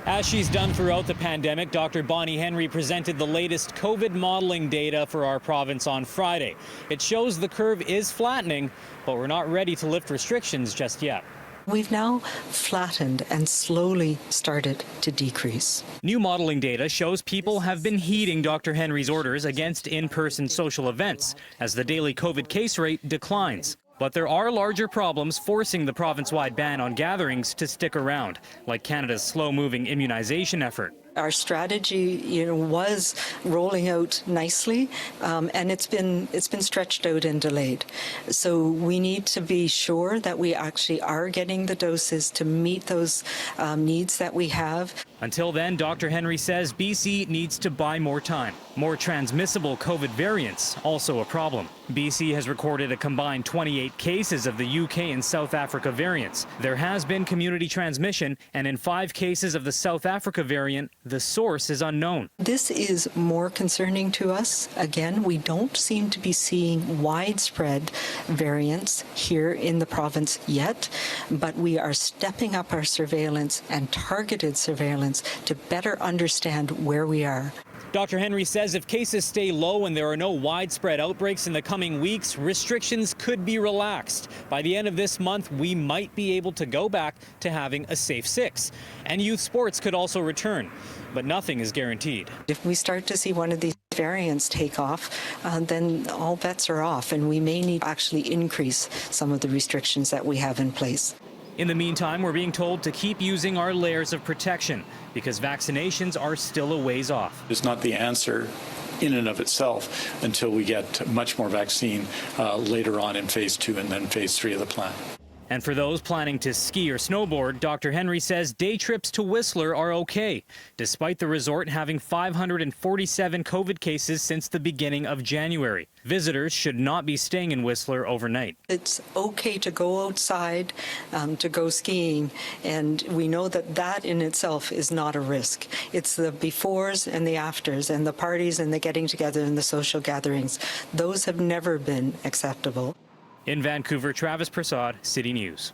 As she's done throughout the pandemic, Dr. Bonnie Henry presented the latest COVID modeling data for our province on Friday. It shows the curve is flattening, but we're not ready to lift restrictions just yet. We've now flattened and slowly started to decrease. New modeling data shows people have been heeding Dr. Henry's orders against in-person social events as the daily COVID case rate declines. But there are larger problems forcing the province-wide ban on gatherings to stick around, like Canada's slow-moving immunization effort. Our strategy, was rolling out nicely, and it's been stretched out and delayed. So we need to be sure that we actually are getting the doses to meet those needs that we have. Until then, Dr. Henry says BC needs to buy more time. More transmissible COVID variants, also a problem. BC has recorded a combined 28 cases of the UK and South Africa variants. There has been community transmission, and in 5 cases of the South Africa variant, the source is unknown. This is more concerning to us. Again, we don't seem to be seeing widespread variants here in the province yet, but we are stepping up our surveillance and targeted surveillance to better understand where we are. Dr. Henry says if cases stay low and there are no widespread outbreaks in the coming weeks, restrictions could be relaxed. By the end of this month, we might be able to go back to having a safe 6. And youth sports could also return, but nothing is guaranteed. If we start to see one of these variants take off, then all bets are off, and we may need to actually increase some of the restrictions that we have in place. In the meantime, we're being told to keep using our layers of protection because vaccinations are still a ways off. It's not the answer in and of itself until we get much more vaccine later on in phase 2 and then phase 3 of the plan. And for those planning to ski or snowboard, Dr. Henry says day trips to Whistler are okay, despite the resort having 547 COVID cases since the beginning of January. Visitors should not be staying in Whistler overnight. It's okay to go outside, to go skiing, and we know that that in itself is not a risk. It's the befores and the afters and the parties and the getting together and the social gatherings. Those have never been acceptable. In Vancouver, Travis Prasad, City News.